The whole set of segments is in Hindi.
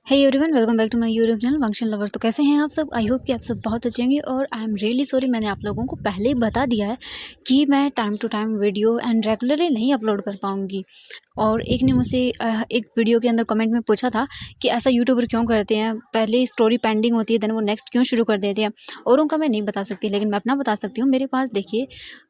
Hey everyone, welcome back to my YouTube channel function lovers. तो कैसे हैं आप सब? आई होप कि आप सब बहुत अच्छे होंगे। और आई एम रियली सॉरी, मैंने आप लोगों को पहले ही बता दिया है कि मैं time to time video and regularly नहीं अपलोड कर पाऊँगी। और एक ने मुझसे एक वीडियो के अंदर कमेंट में पूछा था कि ऐसा यूट्यूबर क्यों करते हैं, पहले स्टोरी पेंडिंग होती है देन वो नेक्स्ट क्यों शुरू कर देते हैं। औरों का मैं नहीं बता सकती, लेकिन मैं अपना बता सकती हूँ। मेरे पास देखिए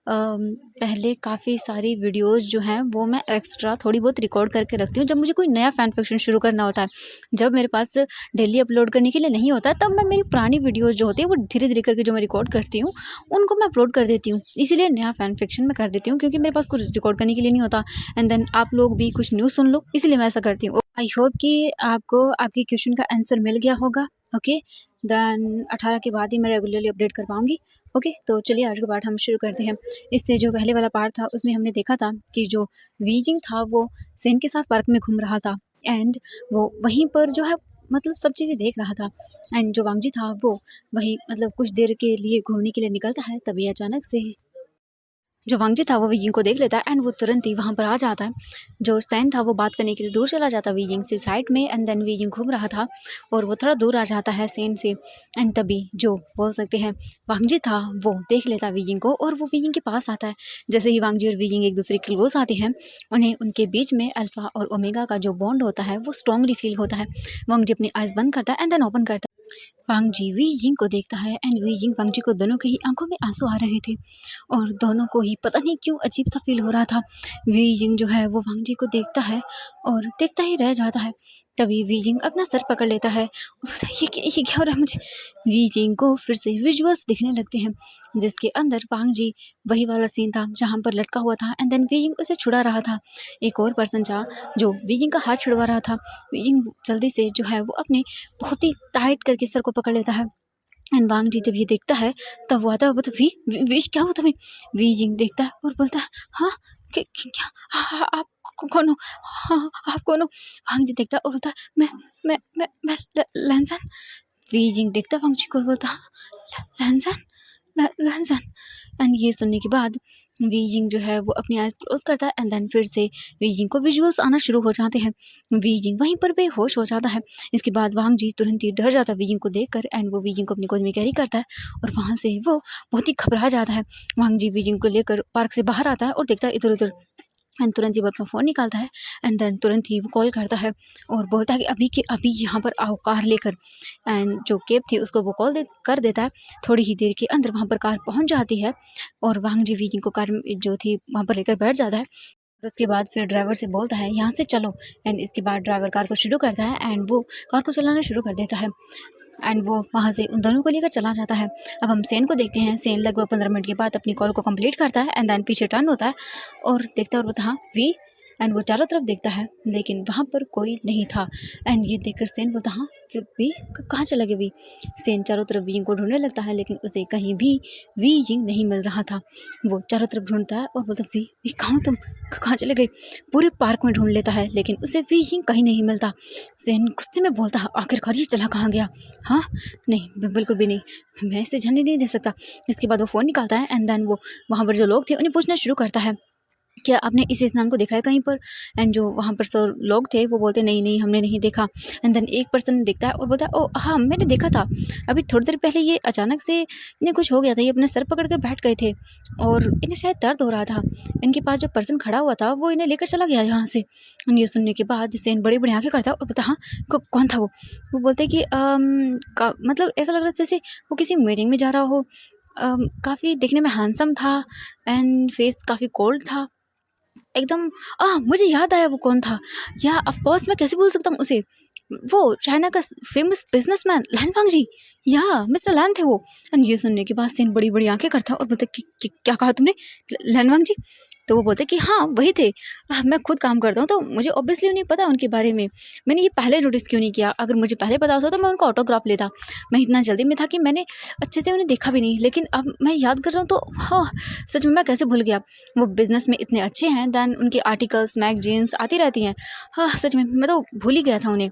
पहले काफ़ी सारी वीडियोज़ जो हैं वो मैं एक्स्ट्रा थोड़ी बहुत रिकॉर्ड करके रखती हूँ। जब मुझे कोई नया फैन फिक्शन शुरू करना होता है, जब मेरे पास डेली अपलोड करने के लिए नहीं होता है, तब मैं मेरी पुरानी वीडियोज़ जो होती है वो धीरे धीरे करके जो मैं रिकॉर्ड करती हूँ उनको मैं अपलोड कर देती हूँ। इसीलिए नया फैन फिक्शन मैं कर देती हूँ, क्योंकि मेरे पास कुछ रिकॉर्ड करने के लिए नहीं होता। एंड देन आप लोग भी कुछ न्यूज़ सुन लो, इसीलिए मैं ऐसा करती हूँ। आई होप कि आपको आपके क्वेश्चन का आंसर मिल गया होगा। ओके, देन 18 के बाद ही मैं रेगुलरली अपडेट कर पाऊँगी। ओके, तो चलिए आज का पार्ट हम शुरू करते हैं। इससे जो पहले वाला पार्ट था उसमें हमने देखा था कि जो वीजिंग था वो सेन के साथ पार्क में घूम रहा था। एंड वो वहीं पर जो है मतलब सब चीज़ें देख रहा था। एंड जो वांगजी था वो वही मतलब कुछ देर के लिए घूमने के लिए निकलता है, तभी अचानक से जो वांगजी था वो वीजिंग को देख लेता है एंड वो तुरंत ही वहाँ पर आ जाता है। जो सैन था वो बात करने के लिए दूर चला जाता है वीजिंग से साइड में। एंड देन वीजिंग घूम रहा था और वो थोड़ा दूर आ जाता है सैन से। एंड तभी जो बोल सकते हैं वांगजी था वो देख लेता है वीजिंग को और वो वीजिंग के पास आता है। जैसे ही वांगजी और वीजिंग एक दूसरे के क्लोज आते हैं, उन्हें उनके बीच में अल्फा और ओमेगा का जो बॉन्ड होता है वो स्ट्रांगली फील होता है। वांगजी अपनी आइज बंद करता है एंड देन ओपन करता है। वांग जी वी यिंग को देखता है एंड वी यिंग वांग जी को दोनों की ही आंखों में आंसू आ रहे थे और दोनों को ही पता नहीं क्यों अजीब सा फील हो रहा था। वी यिंग जो है वो वांग जी को देखता है और देखता ही रह जाता है। तभी वी यिंग अपना सर पकड़ लेता है और बोलता है, ये क्या हो रहा है मुझे। वी यिंग को फिर से विजुअल्स दिखने लगते हैं, जिसके अंदर वांग जी वही वाला सीन था जहाँ पर लटका हुआ था। एंड देन वी यिंग उसे छुड़ा रहा था। एक और पर्सन था जो वी यिंग का हाथ छुड़वा रहा था। वी यिंग जल्दी से जो है वो अपने बहुत ही टाइट करके सर को पकड़ लेता है। एंड वांग जी जब ये देखता है तब वो आता है, बोलता विश क्या हुआ तुम्हें। वी जिंग देखता है और बोलता है हाँ क्या आप कौन हो। हाँ आप कौन हो। वांग जी देखता है और बोलता है मैं लैंसन। वी जिंग देखता है वांग जी को और बोलता है लैंसन लैंसन। एंड ये सुनने के बाद वी जिंग जो है वो अपनी आइज क्लोज करता है एंड देन फिर से वी जिंग को विजुअल्स आना शुरू हो जाते हैं। वी जिंग वहीं पर बेहोश हो जाता है। इसके बाद वांग जी तुरंत ही डर जाता है वी जिंग को देखकर एंड वो वी जिंग को अपनी गोद में कैरी करता है और वहाँ से वो बहुत ही घबरा जाता है। वांग जी वी जिंग को लेकर पार्क से बाहर आता है और देखता है इधर उधर। एंड तुरंत ही वो अपना फ़ोन निकालता है एंड देन तुरंत ही वो कॉल करता है और बोलता है कि अभी के अभी यहाँ पर आओ कार लेकर। एंड जो कैब थी उसको वो कॉल कर देता है। थोड़ी ही देर के अंदर वहाँ पर कार पहुँच जाती है और वांग जी वीजिंग को कार जो थी वहाँ पर लेकर बैठ जाता है। और उसके बाद फिर ड्राइवर से बोलता है यहाँ से चलो। एंड इसके बाद ड्राइवर कार को शुरू करता है एंड वो कार को चलाना शुरू कर देता है एंड वो वहाँ से उन दोनों को लेकर चला जाता है। अब हम सेन को देखते हैं। सेन लगभग 15 मिनट के बाद अपनी कॉल को कंप्लीट करता है एंड देन पीछे टर्न होता है और देखता है और बोलता हाँ वी। एंड वो चारों तरफ देखता है लेकिन वहाँ पर कोई नहीं था। एंड ये देखकर सेन बोलता हाँ वी कहाँ चला गया वी। सेन चारों तरफ वीइंग को ढूंढने लगता है लेकिन उसे कहीं भी वीइंग नहीं मिल रहा था। वो चारों तरफ ढूंढता है और बोलता वी कहाँ हो तुम, कहाँ चले गए। पूरे पार्क में ढूंढ लेता है लेकिन उसे वीइंग कहीं नहीं मिलता। सेन गुस्से में बोलता है आखिरकार ये चला कहाँ गया। हाँ नहीं बिल्कुल भी नहीं, मैं इसे जाने नहीं दे सकता। इसके बाद वो फ़ोन निकालता है एंड देन वो वहाँ पर जो लोग थे उन्हें पूछना शुरू करता है क्या आपने इस स्नान को देखा है कहीं पर। एंड जो वहाँ पर सर लोग थे वो बोलते नहीं नहीं हमने नहीं देखा। एंड देन एक पर्सन देखता है और बोलता है ओ हाँ मैंने देखा था, अभी थोड़ी देर पहले ये अचानक से इन्हें कुछ हो गया था, ये अपने सर पकड़ कर बैठ गए थे और इन्हें शायद दर्द हो रहा था। इनके पास जो पर्सन खड़ा हुआ था वो इन्हें लेकर चला गया यहाँ से। ये सुनने के बाद सेन बड़ी बड़ी आंखें करता है और बोलता हाँ कौन था वो बोलते कि मतलब ऐसा लग रहा है जैसे वो किसी मीटिंग में जा रहा हो। काफ़ी दिखने में हैंडसम था एंड फेस काफ़ी कोल्ड था एकदम। मुझे याद आया वो कौन था। या ऑफ कोर्स मैं कैसे भूल सकता हूँ उसे, वो चाइना का फेमस बिजनेसमैन लैन वांग जी। या मिस्टर लैन थे वो। एंड ये सुनने के बाद सेन बड़ी बड़ी आंखें करता और बोलते कि क्या कहा तुमने लैन वांग जी। तो वो बोलते कि हाँ वही थे। मैं खुद काम करता हूँ तो मुझे ऑब्वियसली उन्हें पता है उनके बारे में। मैंने ये पहले नोटिस क्यों नहीं किया, अगर मुझे पहले पता होता तो मैं उनका ऑटोग्राफ लेता। मैं इतना जल्दी में था कि मैंने अच्छे से उन्हें देखा भी नहीं, लेकिन अब मैं याद कर रहा हूँ तो हाँ सच में मैं कैसे भूल गया। वो बिज़नेस में इतने अच्छे हैं, दैन उनके आर्टिकल्स मैगजीन्स आती रहती हैं। हाँ सच में मैं तो भूल ही गया था उन्हें।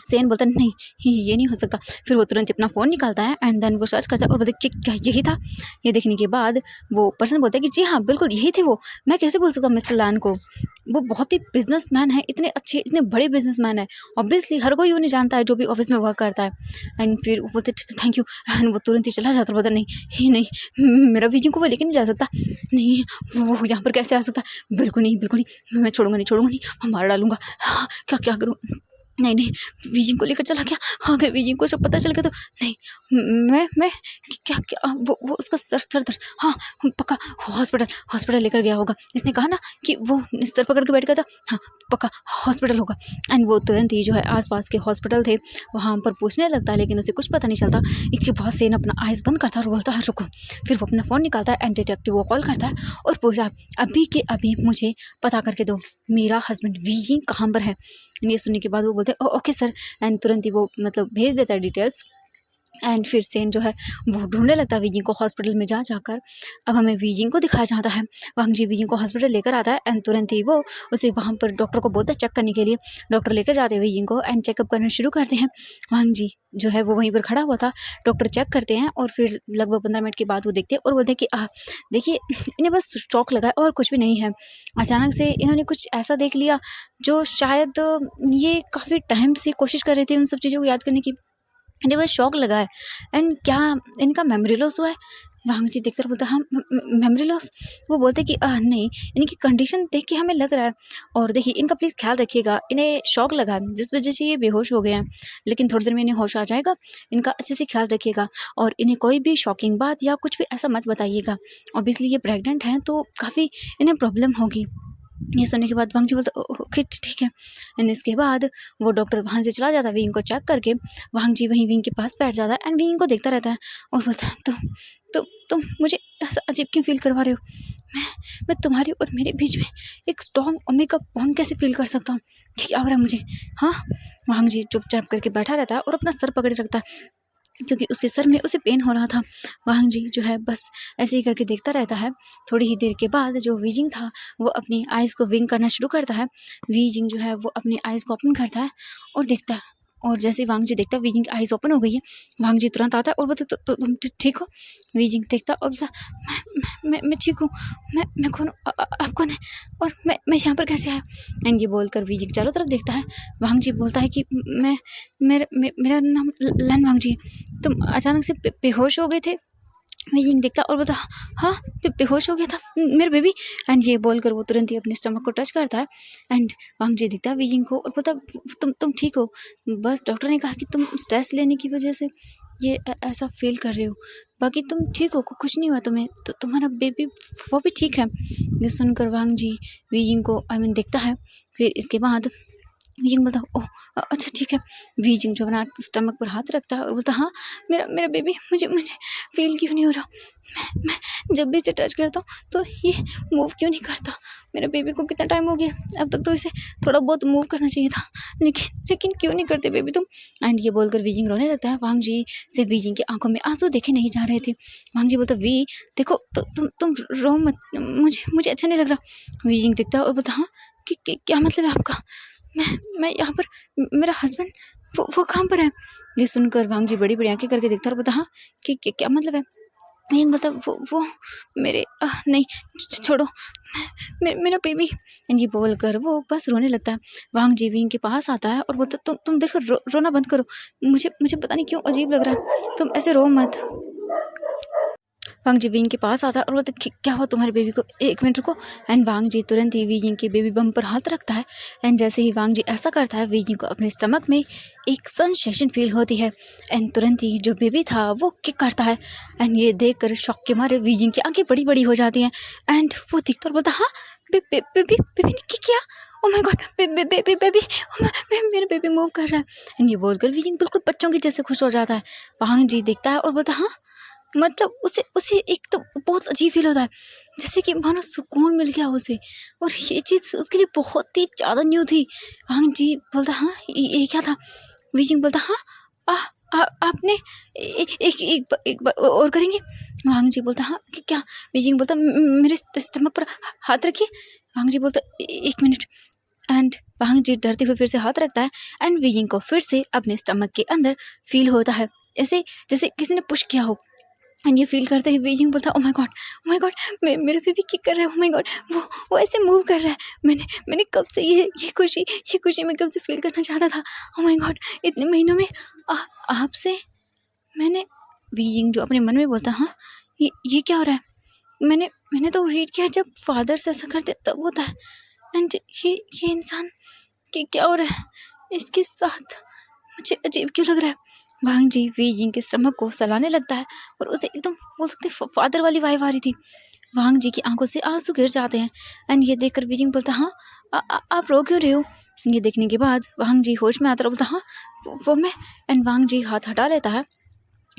सेन बोलता है नहीं, ये नहीं हो सकता। फिर वो तुरंत अपना फ़ोन निकालता है एंड देन वो सर्च करता है और बोलता है कि क्या यही था? ये देखने के बाद वो पर्सन बोलता है कि जी हाँ, बिल्कुल यही थे वो। मैं कैसे भूल सकता हूँ मिस्टर लैन को? वो बहुत ही बिज़नेसमैन है, इतने अच्छे, इतने बड़े बिज़नेसमैन है। ऑब्वियसली हर कोई उन्हें जानता है जो भी ऑफ़िस में वर्क करता है। एंड फिर वो बोलते थैंक यू एंड वो तुरंत ही चला जाता है और बोलता नहीं, ही नहीं, मेरा विजय को वो लेके नहीं जा सकता। नहीं, वो यहाँ पर कैसे आ सकता है? बिल्कुल नहीं, बिल्कुल नहीं, मैं छोड़ूँगा नहीं, मैं मार डालूँगा। हाँ, क्या करूँ? नहीं, नहीं, बीजिंग को लेकर चला गया। हाँ, अगर बीजिंग को सब पता चल गया तो नहीं, मैं क्या वो उसका सर दर्द। हाँ, पक्का हॉस्पिटल लेकर गया होगा। इसने कहा ना कि वो सर पकड़ के बैठ गया था। हाँ, पक्का हॉस्पिटल होगा। एंड वो तुरंत ही जो है आस-पास के हॉस्पिटल थे, वहाँ पर पूछने लगता है, लेकिन उसे कुछ पता नहीं चलता। इसके बाद सेन अपना आइज़ बंद करता है और बोलता है रुको। फिर वो अपना फ़ोन निकालता है एंड डिटेक्टिव को कॉल करता है और पूछा अभी के अभी मुझे पता करके दो, मेरा हस्बैंड वीजी कहाँ पर है? ये सुनने के बाद वो बोलते हैं ओके सर एंड तुरंत ही वो मतलब भेज देता है डिटेल्स। एंड फिर सेन जो है वो ढूंढने लगता है वीजिंग को हॉस्पिटल में जाकर। अब हमें वीजिंग को दिखाया जाता है। वांग जी वीजिंग को हॉस्पिटल लेकर आता है एंड तुरंत ही वो उसे वहाँ पर डॉक्टर को बोलता है चेक करने के लिए। डॉक्टर लेकर जाते हैं वीजिंग को एंड चेकअप करना शुरू करते हैं। वांग जी जो है वो वहीं पर खड़ा हुआ था। डॉक्टर चेक करते हैं और फिर लगभग 15 मिनट के बाद वो देखते हैं और बोलते हैं कि देखिए इन्हें बस शौक लगा है और कुछ भी नहीं है। अचानक से इन्होंने कुछ ऐसा देख लिया जो शायद ये काफ़ी टाइम से कोशिश कर रहे थे उन सब चीज़ों को याद करने की। इन्हें बस शौक लगा है। एंड क्या इनका मेमोरी लॉस हुआ है? वांग जी देखकर बोलता है हाँ मेमोरी लॉस। वो बोलते हैं कि नहीं, इनकी कंडीशन देख के हमें लग रहा है। और देखिए इनका प्लीज़ ख्याल रखिएगा, इन्हें शौक लगा है जिस वजह से ये बेहोश हो गए हैं, लेकिन थोड़ी देर में इन्हें होश आ जाएगा। इनका अच्छे से ख्याल रखिएगा और इन्हें कोई भी शॉकिंग बात या कुछ भी ऐसा मत बताइएगा। ऑब्वियसली ये प्रेग्नेंट हैं तो काफ़ी इन्हें प्रॉब्लम होगी। ये सुनने के बाद वांग जी बोलता ओके ठीक है। एंड इसके बाद वो डॉक्टर वहाँ से चला जाता है विंग को चेक करके। वांग जी वहीं विंग के पास बैठ जाता है एंड विंग को देखता रहता है और बोलता है तुम मुझे ऐसा अजीब क्यों फील करवा रहे हो? मैं तुम्हारे और मेरे बीच में एक स्ट्रॉन्ग ओमेगा बॉन्ड कैसे फील कर सकता हूँ? क्या हो रहा है मुझे? हाँ, वांग जी चुपचाप करके बैठा रहता है और अपना सर पकड़े रखता है क्योंकि उसके सर में उसे पेन हो रहा था। वांग जी जो है बस ऐसे ही करके देखता रहता है। थोड़ी ही देर के बाद जो वीजिंग था वो अपनी आइज़ को विंक करना शुरू करता है। वीजिंग जो है वो अपनी आइज़ को ओपन करता है और देखता है, और जैसे ही वांग जी देखता है वीजिंग की आइज़ ओपन हो गई है। वांग जी तुरंत आता है और बोलता तुम ठीक हो? वीजिंग देखता और बोलता मैं ठीक हूँ। मैं कौन हूँ? आप कौन है और मैं यहाँ पर कैसे आया? एंड ये बोलकर वीजिंग चारों तरफ देखता है। वांग जी बोलता है कि मेरा नाम लन वांग जी है। तुम अचानक से बेहोश हो गए थे? वीजिंग देखता और बोलता हाँ बेहोश हो गया था मेरा बेबी। एंड ये बोलकर वो तुरंत ही अपने स्टमक को टच करता है। एंड वांग जी दिखता है वीजिंग को और बोलता तुम ठीक हो? बस डॉक्टर ने कहा कि तुम स्ट्रेस लेने की वजह से ये ऐसा फील कर रहे हो, बाकी तुम ठीक हो, कुछ नहीं हुआ तुम्हें, तो तुम्हारा बेबी वो भी ठीक है। ये सुनकर वांग जी वीजिंग को देखता है। फिर इसके बाद वीजिंग बोलता ओह अच्छा ठीक है। वीजिंग जो अपना स्टमक पर हाथ रखता है और बोलता हाँ मेरा बेबी मुझे फील क्यों नहीं हो रहा? मैं जब भी इसे टच करता हूँ तो ये मूव क्यों नहीं करता? मेरे बेबी को कितना टाइम हो गया, अब तक तो इसे थोड़ा बहुत मूव करना चाहिए था, लेकिन क्यों नहीं करते बेबी तुम? एंड ये बोलकर वीजिंग रोने लगता है। वांग जी से वीजिंग की आंखों में आंसू देखे नहीं जा रहे थे। वांग जी बोलता वी देखो तुम रो मत, मुझे अच्छा नहीं लग रहा। वीजिंग दिखता है और बोलता हाँ क्या मतलब है आपका? मैं यहाँ पर, मेरा हस्बैंड वो कहाँ पर है? ये सुनकर वांग जी बड़ी बड़ी आंखें करके देखता है और बोलता हाँ कि क्या मतलब है? नहीं मतलब वो मेरे नहीं छोड़ो मेरा बेबी। ये बोल कर वो बस रोने लगता है। वांग जी विंग के पास आता है और बोलता तुम देखो रोना बंद करो, मुझे पता नहीं क्यों अजीब लग रहा है, तुम ऐसे रो मत। वांग जी विंग के पास आता है और बोलता क्या हुआ तुम्हारे बेबी को? एक मिनट रुको। एंड वांग जी तुरंत ही वीजिंग के बेबी बम पर हाथ रखता है। एंड जैसे ही वांग जी ऐसा करता है वीजिंग को अपने स्टमक में एक सेंसेशन फील होती है। एंड तुरंत ही जो बेबी था वो किक करता है। एंड ये देख कर शॉक के मारे वीजिंग की आंखें बड़ी बड़ी हो जाती हैं। एंड वो दिखता और बोलता हाँ बेबी ने किक किया? ओ माय गॉड बेबी मेरा बेबी मूव कर रहा है। एंड ये बोलकर वीजिंग बिल्कुल बच्चों की जैसे खुश हो जाता है। वांग जी देखता है और बोलता हाँ मतलब उसे एक तो बहुत अजीब फील होता है, जैसे कि मानो सुकून मिल गया उसे, और ये चीज़ उसके लिए बहुत ही ज़्यादा न्यू थी। वांग जी बोलता हाँ ये क्या था? वीजिंग बोलता हाँ आपने एक बार और करेंगे? वांग जी बोलता हाँ कि क्या? वीजिंग बोलता मेरे स्टमक पर हाथ रखिए। वांग जी बोलता एक मिनट। एंड वांग जी डरते हुए फिर से हाथ रखता है एंड वीइंग को फिर से अपने स्टमक के अंदर फील होता है, ऐसे जैसे किसी ने पुश किया हो। एंड ये फील करते ही वीइंग बोलता है, ओ माय गॉड, मेरा बेबी किक कर रहा है, ओ माय गॉड, वो ऐसे मूव कर रहा है। मैंने कब से ये खुशी मैं कब से फील करना चाहता था। ओ माय गॉड, इतने महीनों में आपसे मैंने। वीइंग जो अपने मन में बोलता, हाँ ये क्या हो रहा है। मैंने तो रीड किया जब फादर से ऐसा करते तब होता है। एंड ये इंसान कि क्या हो रहा है इसके साथ, मुझे अजीब क्यों लग रहा है। वांग जी वीइंग के स्टमक को सहलाने लगता है और उसे एकदम बोल सकते फादर वाली वाइब आ रही थी। वांग जी की आंखों से आंसू गिर जाते हैं एंड ये देखकर वीइंग बोलता, हाँ आप रो क्यों रहे हो। ये देखने के बाद वांग जी होश में आता है, बोलता, हाँ वो मैं। एंड वांग जी हाथ हटा लेता है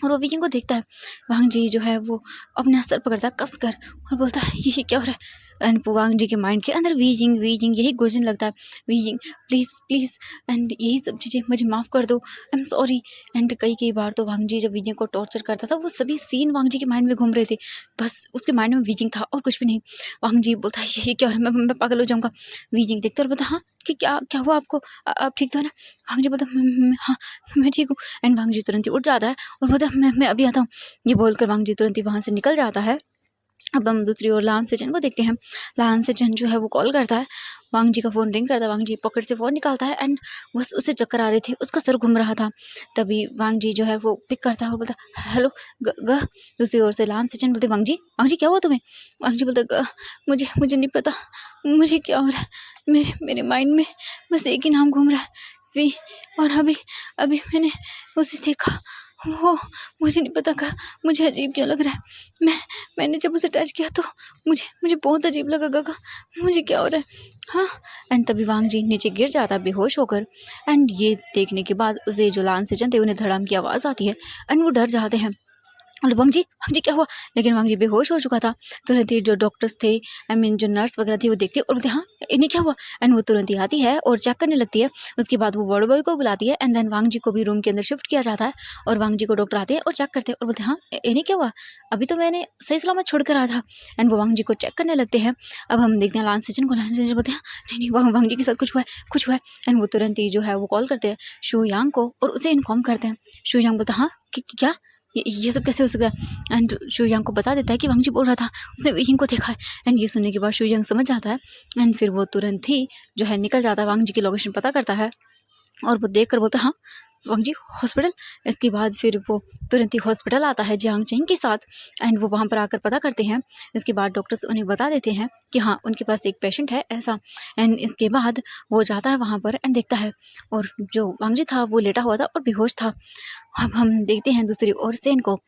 और वो वीइंग को देखता है। वांग जी जो है वो अपना सर पकड़ता है कस कर और बोलता है, ये क्या हो रहा है। एंड वांग जी के माइंड के अंदर वीइंग यही गूंजने लगता है, वीइंग प्लीज़ प्लीज़, एंड यही सब चीज़ें मुझे माफ़ कर दो, आई एम सॉरी। एंड कई बार तो वांग जी जब वीइंग को टॉर्चर करता था वो सभी सीन वांग जी के माइंड में घूम रहे थे, बस उसके माइंड में वीइंग था और कुछ भी नहीं। वांग जी बोलता है, ये क्या हो रहा है, मैं पागल हो जाऊँगा। वीइंग देखता और बोलता, हाँ कि क्या हुआ आपको, आप ठीक तो है ना। वांग जी बोलता, हाँ मैं ठीक हूँ। एंड वांग जी तुरंत ही उठ जाता है और बोलता, मैं अभी आता हूँ। ये बोलकर वांग जी तुरंत ही वहाँ से निकल जाता है। अब हम दूसरी ओर लान सेचन को देखते हैं। लान सेचन जो है वो कॉल करता है, वांग जी का फ़ोन रिंग करता है, वांग जी पॉकेट से फ़ोन निकालता है एंड बस उसे चक्कर आ रहे थे, उसका सर घूम रहा था। तभी वांग जी जो है वो पिक करता है और बोलता, हेलो ग। दूसरी ओर से लान सेचन बोलते, वांग जी क्या हुआ तुम्हें। वांग जी बोलता, मुझे नहीं पता मुझे क्या हो रहा है, मेरे माइंड में बस एक ही नाम घूम रहा है, वी। और अभी मैंने उसे देखा, वो मुझे नहीं पता मुझे अजीब क्यों लग रहा है। मैंने जब उसे टच किया तो मुझे बहुत अजीब लगा गागा, मुझे क्या हो रहा है। हाँ। एंड तभी वांग जी नीचे गिर जाता है बेहोश होकर। एंड ये देखने के बाद उसे जो लान सेचन थे उन्हें धड़ाम की आवाज़ आती है एंड वो डर जाते हैं और वांग जी क्या हुआ। लेकिन वांग जी बेहोश हो चुका था। तुरंत ही जो डॉक्टर्स थे, आई मीन जो नर्स वगैरह थी, वो देखते और बोलते, हाँ इन्हें क्या हुआ। एंड वो तुरंत ही आती है और चेक करने लगती है। उसके बाद वो वार्ड बॉय को बुलाती है एंड देन वांग जी को भी रूम के अंदर शिफ्ट किया जाता है और वांग जी को डॉक्टर आते हैं और चेक करते हैं और बोलते हैं, हाँ इन्हें क्या हुआ, अभी तो मैंने सही सलामत छोड़ कर आया था। एंड वो वांग जी को चेक करने लगते हैं। अब हम देखते हैं लान सेचन को। लान सेचन बोलते हैं, नहीं वांग जी के साथ कुछ हुआ है। एंड वो तुरंत ही जो है वो कॉल करते हैं शू यांग को और उसे इन्फॉर्म करते हैं। शू यांग बोलता, हाँ क्या ये सब कैसे हो सकता है। एंड शू यांग को बता देता है कि वांग जी बोल रहा था उसने वीइंग को देखा है। एंड ये सुनने के बाद शू यांग समझ जाता है एंड फिर वो तुरंत ही जो है निकल जाता है, वांग जी की लोकेशन पता करता है और वो देख कर बोलता, हाँ वांग जी हॉस्पिटल। इसके बाद फिर वो तुरंत ही हॉस्पिटल आता है जियांग चेंग के साथ एंड वो वहाँ पर आकर पता करते हैं। इसके बाद डॉक्टर्स उन्हें बता देते हैं कि हाँ उनके पास एक पेशेंट है ऐसा। एंड इसके बाद वो जाता है वहाँ पर एंड देखता है और जो वांग जी था वो लेटा हुआ था और बेहोश था। अब हम देखते हैं दूसरी ओर सेन को।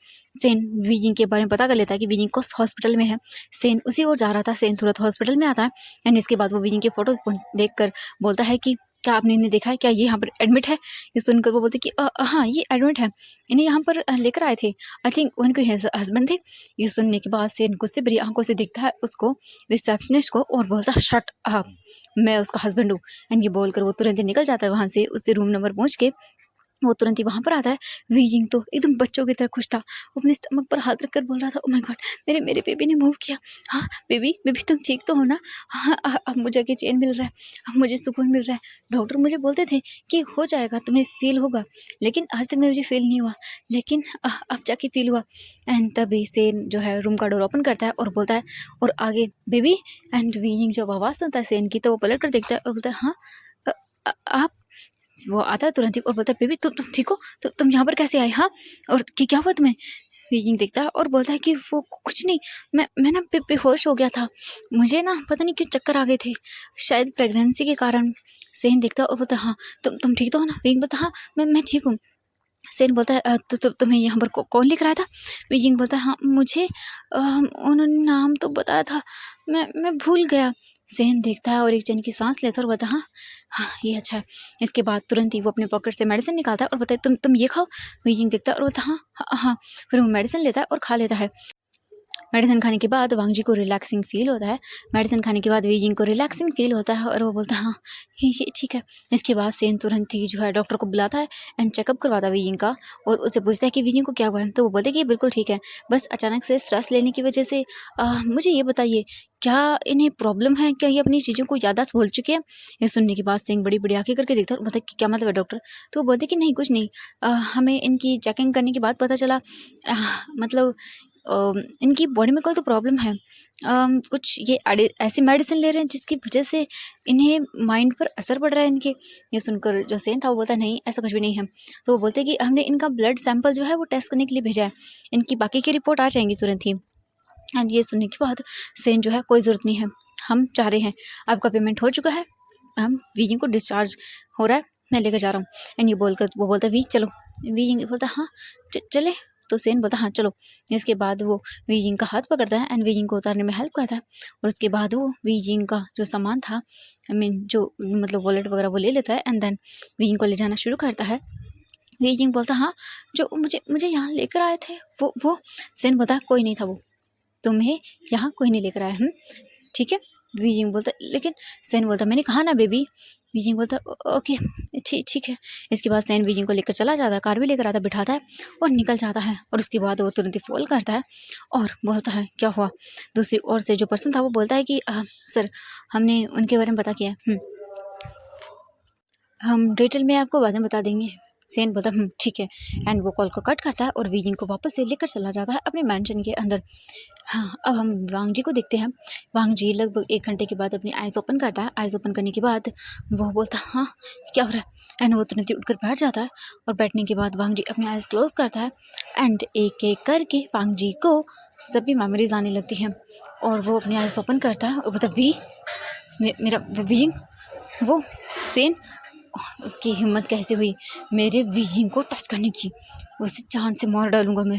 सेन वीजिंग के बारे में पता कर लेता है कि वीजिंग को हॉस्पिटल में है। सेन उसी ओर जा रहा था। सेन तुरंत हॉस्पिटल में आता है एंड इसके बाद वो वीजिंग की फ़ोटो देखकर बोलता है कि क्या आपने इन्हें देखा है, क्या ये यहाँ पर एडमिट है। ये सुनकर वो बोलते कि हाँ ये एडमिट है, इन्हें यहाँ पर लेकर आए थे, आई थिंक उनके हस्बैंड थे। ये सुनने के बाद सेन गुस्से भरी आंखों से देखता है उसको, रिसेप्शनिस्ट को, और बोलता है शट अप, मैं उसका हस्बैंड हूँ। एंड ये बोलकर वो तुरंत ही निकल जाता है वहाँ से। उससे रूम नंबर पहुँच के वो तुरंत ही वहाँ पर आता है। वीजिंग तो एकदम बच्चों की तरह खुश था। वो अपने स्टमक पर हाथ रखकर बोल रहा था, ओ माय गॉड मेरे बेबी ने मूव किया। हाँ बेबी तुम ठीक तो हो ना। हाँ अब मुझे के चैन मिल रहा है, अब मुझे सुकून मिल रहा है। डॉक्टर मुझे बोलते थे कि हो जाएगा, तुम्हें फील होगा, लेकिन आज तक मुझे फील नहीं हुआ, लेकिन अब जाके फील हुआ। एंड तभी सेन जो है रूम का डोर ओपन करता है और बोलता है और आगे बेबी। एंड वीजिंग जब आवाज़ सुनता है सेन की तो वो पलट कर देखता है और बोलता है, हाँ आप। वो आता है तुरंत ही और बोलता है, बेबी तुम ठीक हो, तुम यहाँ पर कैसे आए, हाँ और क्या हुआ तुम्हें। वीजिंग देखता है और बोलता है कि वो कुछ नहीं, मैं ना बेहोश हो गया था, मुझे ना पता नहीं क्यों चक्कर आ गए थे, शायद प्रेगनेंसी के कारण। सेन देखता है और बोलता है, हाँ तुम ठीक तो हो ना। वीजिंग बोलता है, हाँ मैं ठीक हूँ। सेन बोलता है, तो तुम्हें यहाँ पर कौन लिख रहा था। वीजिंग बोलता है, हाँ मुझे उन्होंने नाम तो बताया था, मैं भूल गया। सेन देखता है और एक जन की सांस लेता है और बोलता है, हाँ ये अच्छा है। इसके बाद तुरंत ही वो अपने पॉकेट से मेडिसिन निकालता है और बोलता है, तुम ये खाओ। वीजिंग देखता है और बोलता है, हाँ हाँ हाँ। फिर वो मेडिसिन लेता है और खा लेता है। मेडिसिन खाने के बाद वांग जी को रिलैक्सिंग फील होता है। मेडिसिन खाने के बाद वी जिंग को रिलैक्सिंग फील होता है और वो बोलता है हाँ ये ठीक है। इसके बाद सेन तुरंत ही जो है डॉक्टर को बुलाता है एंड चेकअप करवाता है वी जिंग का और उससे पूछता है कि वी जिंग को क्या हुआ है। तो वो बोलते हैं कि बिल्कुल ठीक है, बस अचानक से स्ट्रेस लेने की वजह से मुझे ये बताइए क्या इन्हें प्रॉब्लम है, क्या ये अपनी चीज़ों को याददाश्त भूल चुके हैं। ये सुनने के बाद सिंह बड़ी बड़ी आंखें करके देखता है और बोलता है कि क्या मतलब है डॉक्टर। तो वो बोलते कि नहीं कुछ नहीं, हमें इनकी चेकिंग करने के बाद पता चला मतलब इनकी बॉडी में कोई तो प्रॉब्लम है। कुछ ये ऐसी मेडिसिन ले रहे हैं जिसकी वजह से इन्हें माइंड पर असर पड़ रहा है इनके। ये सुनकर जो सेन था वो बोलता है नहीं ऐसा कुछ भी नहीं है। तो वो बोलते हैं कि हमने इनका ब्लड सैंपल जो है वो टेस्ट करने के लिए भेजा है, इनकी बाकी की रिपोर्ट आ जाएंगी तुरंत ही। एंड ये सुनने के बाद सेन जो है कोई ज़रूरत नहीं है, हम चाह रहे हैं आपका पेमेंट हो चुका है, हम वीजिंग को डिस्चार्ज हो रहा है, मैं लेकर जा रहा हूँ। एंड ये बोलकर वो बोलता है वी चलो। वीजिंग बोलता है हाँ चले। तो सेन बोलता हाँ चलो। इसके बाद वो वीजिंग का हाथ पकड़ता है एंड वीजिंग को उतारने में हेल्प करता है और उसके बाद वो वीजिंग का जो सामान था आई मीन जो मतलब वॉलेट वगैरह वो ले लेता है एंड देन वीजिंग को ले जाना शुरू करता है। वीजिंग बोलता हाँ जो मुझे मुझे यहाँ लेकर आए थे वो सेन बोलता है कोई नहीं था, वो तुम्हें यहाँ कोई नहीं लेकर आया। ठीक है। वीजिंग बोलता लेकिन सेन बोलता मैंने कहा ना बेबी। वीजिंग बोलता ओके ठीक है। इसके बाद सेन वीजिंग को लेकर चला जाता है, कार भी लेकर आता है, बिठाता है और निकल जाता है। और उसके बाद वो तुरंत ही फोन करता है और बोलता है क्या हुआ। दूसरी ओर से जो पर्सन था वो बोलता है कि सर हमने उनके बारे में पता किया है, हम डिटेल में आपको बाद में बता देंगे। सेन बोलता ठीक है। एंड वो कॉल को कट करता है और वीजिंग को वापस से लेकर चला जाता है अपने मैंशन के अंदर। हाँ अब हम वांग जी को देखते हैं। वांग जी लगभग 1 घंटे के बाद अपनी आइज़ ओपन करता है। आइज़ ओपन करने के बाद वो बोलता है हाँ क्या हो रहा है। एंड वो तुरंत ही उठकर बैठ जाता है और बैठने के बाद वांग जी अपनी आइज़ क्लोज करता है एंड एक एक करके वांग जी को सभी मेमोरीज आने लगती हैं और वो अपनी आइज़ ओपन करता है और बोलता मेरा वीजिंग वो सेन उसकी हिम्मत कैसे हुई मेरे वीजिंग को टच करने की, उसे जान से मार डालूंगा, मैं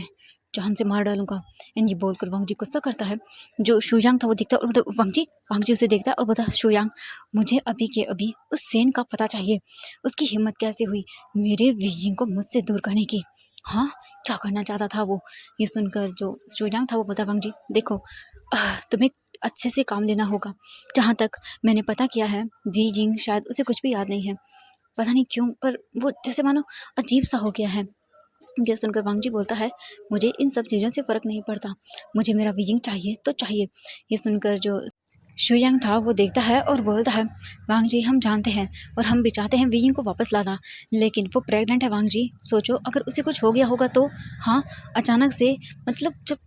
जान से मार डालूंगा। एंड ये बोलकर वांग जी गुस्सा करता है। जो शुयांग था वो देखता है और बोलता वांग जी उसे देखता है और बोलता शुयांग मुझे अभी के अभी उस सेन का पता चाहिए, उसकी हिम्मत कैसे हुई मेरे वीजिंग को मुझसे दूर करने की। हाँ क्या करना चाहता था वो। ये सुनकर जो शुयांग था वो बोलता वांग जी देखो तुम्हें अच्छे से काम लेना होगा। जहाँ तक मैंने पता किया है वीजिंग शायद उसे कुछ भी याद नहीं है, पता नहीं क्यों पर वो जैसे मानो अजीब सा हो गया है। ये सुनकर वांग जी बोलता है मुझे इन सब चीज़ों से फ़र्क नहीं पड़ता, मुझे मेरा वीजिंग चाहिए तो चाहिए। ये सुनकर जो शुयांग था वो देखता है और बोलता है वांग जी हम जानते हैं और हम भी चाहते हैं वीजिंग को वापस लाना, लेकिन वो प्रेग्नेंट है वांग जी, सोचो अगर उसे कुछ हो गया होगा तो। हाँ अचानक से मतलब जब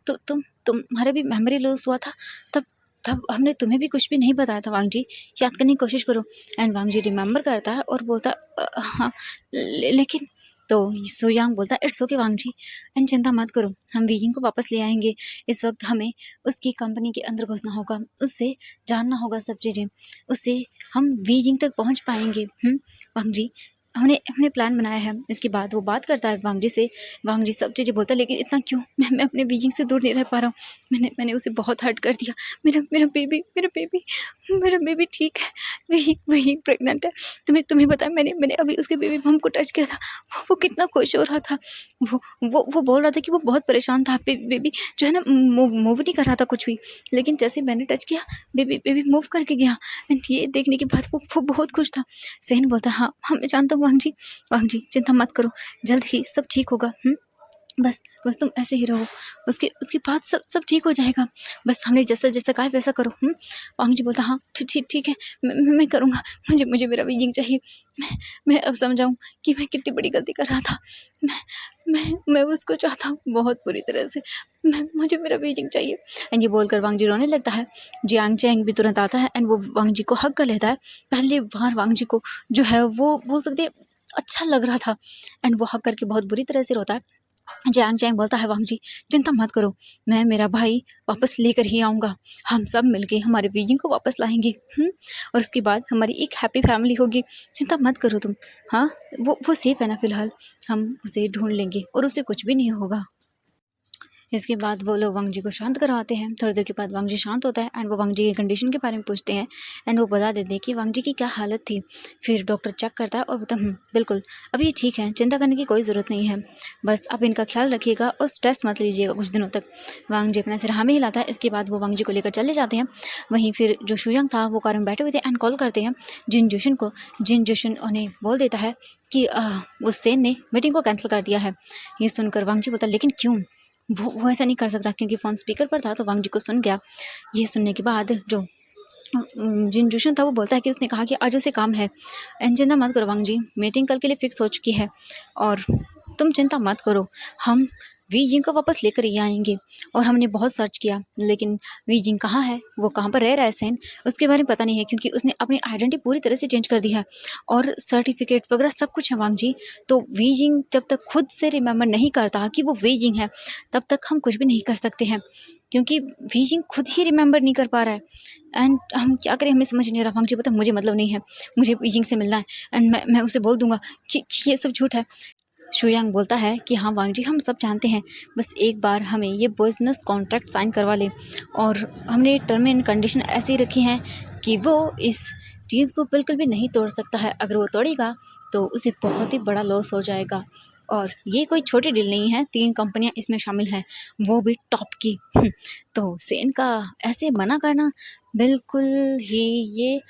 तुम्हारे भी मेमोरी लॉस हुआ था तब तब हमने तुम्हें भी कुछ भी नहीं बताया था वांग जी, याद करने की कोशिश करो। एंड वांग जी रिमेंबर करता है और बोलता हाँ लेकिन। तो सुयांग बोलता it's okay Wang ji and चिंता मत करो, हम वीजिंग को वापस ले आएंगे। इस वक्त हमें उसकी कंपनी के अंदर घुसना होगा, उससे जानना होगा सब चीज़ें, उससे हम वीजिंग तक पहुंच पाएंगे। वांग जी हमने हमने प्लान बनाया है। इसके बाद वो बात करता है वांग जी से। वांग जी सब चीज़ें बोलता है लेकिन इतना क्यों, मैं अपने वीजिंग से दूर नहीं रह पा रहा हूँ, मैंने उसे बहुत हर्ट कर दिया। मेरा बेबी ठीक है, वही प्रेग्नेंट है। तुम्हें पता है मैंने अभी उसके बेबी बम को टच किया था, वो कितना खुश हो रहा था। वो बोल रहा था कि वो बहुत परेशान था, बेबी जो है ना मूव नहीं कर रहा था कुछ भी, लेकिन जैसे मैंने टच किया बेबी मूव करके गया। एंड ये देखने के बाद वो बहुत खुश था। सेहन बोलता हाँ मैं जानता हूँ वांग जी चिंता मत करो, जल्द ही सब ठीक होगा। बस तुम ऐसे ही रहो, उसके बाद सब ठीक हो जाएगा, बस हमने जैसा जैसा कहा वैसा करो। वांग जी बोलता हाँ ठीक है, मैं करूँगा, मुझे मेरा वीजिंग चाहिए। मैं अब समझाऊँ कि मैं कितनी बड़ी गलती कर रहा था। मैं उसको चाहता हूँ बहुत बुरी तरह से, मुझे मेरा वीजिंग चाहिए। एंड ये बोलकर वांग जी रोने लगता है। जियांग चैंग भी तुरंत आता है एंड वो वांग जी को हक कर लेता है। पहली बार वांग जी को जो है वो बोल सकते अच्छा लग रहा था एंड वो हक करके बहुत बुरी तरह से रोता है। जियांग चैंग बोलता है वांग जी चिंता मत करो, मैं मेरा भाई वापस लेकर ही आऊँगा, हम सब मिलके हमारे वीजिंग को वापस लाएंगे। और उसके बाद हमारी एक हैप्पी फैमिली होगी, चिंता मत करो तुम। हाँ वो सेफ है ना, फिलहाल हम उसे ढूंढ लेंगे और उसे कुछ भी नहीं होगा। इसके बाद वो लोग वांग जी को शांत करवाते हैं। थोड़ी देर के बाद वांग जी शांत होता है एंड वो वांग जी की कंडीशन के बारे में पूछते हैं एंड वो बता देते हैं कि वांग जी की क्या हालत थी। फिर डॉक्टर चेक करता है और बोलता है बिल्कुल अब ये ठीक है, चिंता करने की कोई ज़रूरत नहीं है, बस आप इनका ख्याल रखिएगा और स्ट्रेस मत लीजिएगा कुछ दिनों तक। वांग जी अपना सिर हाँ में हिलाता है। इसके बाद वो वांग जी को लेकर चले जाते हैं। वहीं फिर जो शुयांग था वो कार में बैठे हुए थे एंड कॉल करते हैं जिन जोशन को। जिन जोशन उन्हें बोल देता है कि उस सेन ने मीटिंग को कैंसिल कर दिया है। ये सुनकर वांग जी बोलता लेकिन क्यों? वो ऐसा नहीं कर सकता क्योंकि फ़ोन स्पीकर पर था तो वांग जी को सुन गया। ये सुनने के बाद जो जिन जोशन था वो बोलता है कि उसने कहा कि आज उसे काम है एंड चिंता मत करो वांग जी, मीटिंग कल के लिए फिक्स हो चुकी है और तुम चिंता मत करो, हम वी जिंग को वापस लेकर ही आएंगे। और हमने बहुत सर्च किया लेकिन वी जिंग कहाँ है, वो कहाँ पर रह रहा है सेन, उसके बारे में पता नहीं है क्योंकि उसने अपनी आइडेंटिटी पूरी तरह से चेंज कर दी है और सर्टिफिकेट वगैरह सब कुछ है वांग जी। तो वी जिंग जब तक खुद से रिमेंबर नहीं करता कि वो वी जिंग है तब तक हम कुछ भी नहीं कर सकते हैं क्योंकि वी जिंग खुद ही रिमेंबर नहीं कर पा रहा है एंड हम क्या करें हमें समझ नहीं आ रहा। वांग जी पता मुझे मतलब नहीं है, मुझे वी जिंग से मिलना है एंड मैं उसे बोल दूंगा कि ये सब झूठ है। शुयांग बोलता है कि हाँ वांग जी हम सब जानते हैं, बस एक बार हमें ये बिजनेस कॉन्ट्रैक्ट साइन करवा ले और हमने टर्म एंड कंडीशन ऐसी रखी हैं कि वो इस चीज़ को बिल्कुल भी नहीं तोड़ सकता है, अगर वो तोड़ेगा तो उसे बहुत ही बड़ा लॉस हो जाएगा। और ये कोई छोटी डील नहीं है, 3 कंपनियां इसमें शामिल हैं, वो भी टॉप की। तो सेन का ऐसे मना करना बिल्कुल ही ये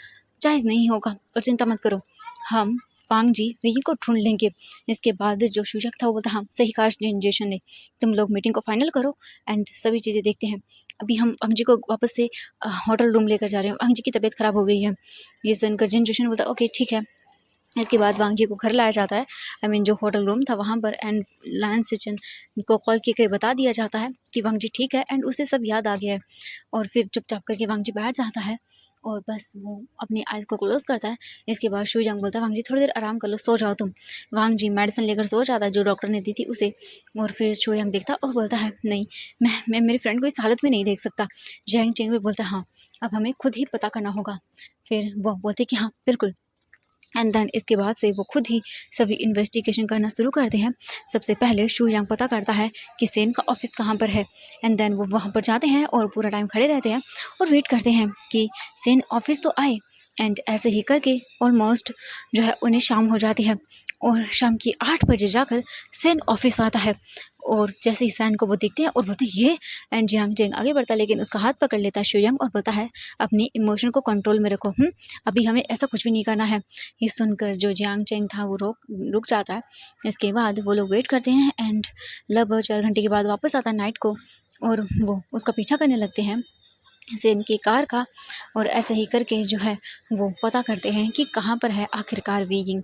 जायज़ नहीं होगा और चिंता मत करो, हम वांग जी वही को ढूंढ लेंगे। इसके बाद जो शुजक था वो बोलता हाँ सही कहा जेशन ने, तुम लोग मीटिंग को फाइनल करो एंड सभी चीज़ें देखते हैं। अभी हम वांग जी को वापस से होटल रूम लेकर जा रहे हैं, वांग जी की तबीयत ख़राब हो गई है। ये सुनकर जेशन बोलता ओके ठीक है। इसके बाद वांग जी को घर लाया जाता है, जो होटल रूम था वहाँ पर एंड लायन सिचन को कॉल करके बता दिया जाता है कि वांग जी ठीक है एंड उसे सब याद आ गया है। और फिर चुपचाप करके वांग जी बैठ जाता है और बस वो अपनी आइज़ को क्लोज करता है। इसके बाद शुयांग बोलता है वांग जी थोड़ी देर आराम कर लो, सो जाओ तुम। वांग जी मेडिसिन लेकर सो जाता है जो डॉक्टर ने दी थी उसे। और फिर शुयांग देखता और बोलता है नहीं, मैं मेरी फ्रेंड को इस हालत में नहीं देख सकता। जैंग चेंग भी बोलता है हाँ अब हमें खुद ही पता करना होगा। फिर वो बोलते कि हाँ बिल्कुल एंड देन इसके बाद से वो खुद ही सभी इन्वेस्टिगेशन करना शुरू करते हैं। सबसे पहले शुयांग पता करता है कि सेन का ऑफिस कहाँ पर है एंड देन वो वहाँ पर जाते हैं और पूरा टाइम खड़े रहते हैं और वेट करते हैं कि सेन ऑफिस तो आए। एंड ऐसे ही करके ऑलमोस्ट जो है उन्हें शाम हो जाती है और शाम की 8 बजे जाकर सेन ऑफिस आता है। और जैसे ही सैन को वो देखते हैं और बोलते हैं ये, एंड जियांग चेंग आगे बढ़ता है लेकिन उसका हाथ पकड़ लेता है शुयांग और बोलता है अपनी इमोशन को कंट्रोल में रखो, अभी हमें ऐसा कुछ भी नहीं करना है। ये सुनकर जो जियांग चेंग था वो रुक जाता है। इसके बाद वो लोग वेट करते हैं एंड लगभग 4 घंटे के बाद वापस आता है नाइट को और वो उसका पीछा करने लगते हैं सेन की कार का। और ऐसे ही करके जो है वो पता करते हैं कि कहाँ पर है आखिरकार वी जिंग।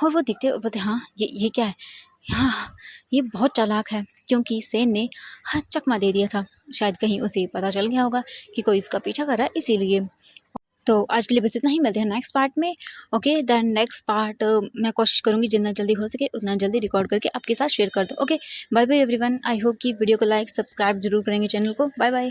और वो दिखते और बोलते हाँ ये क्या है, हाँ ये बहुत चालाक है क्योंकि सेन ने हाँ चकमा दे दिया था, शायद कहीं उसे पता चल गया होगा कि कोई इसका पीछा कर रहा है इसीलिए। तो आज के लिए बस इतना ही, मिलते हैं नेक्स्ट पार्ट में। ओके देन नेक्स्ट पार्ट मैं कोशिश करूँगी जितना जल्दी हो सके उतना जल्दी रिकॉर्ड करके आपके साथ शेयर कर दूँ। Okay bye bye everyone, I hope कि वीडियो को लाइक सब्सक्राइब जरूर करेंगे चैनल को। Bye bye.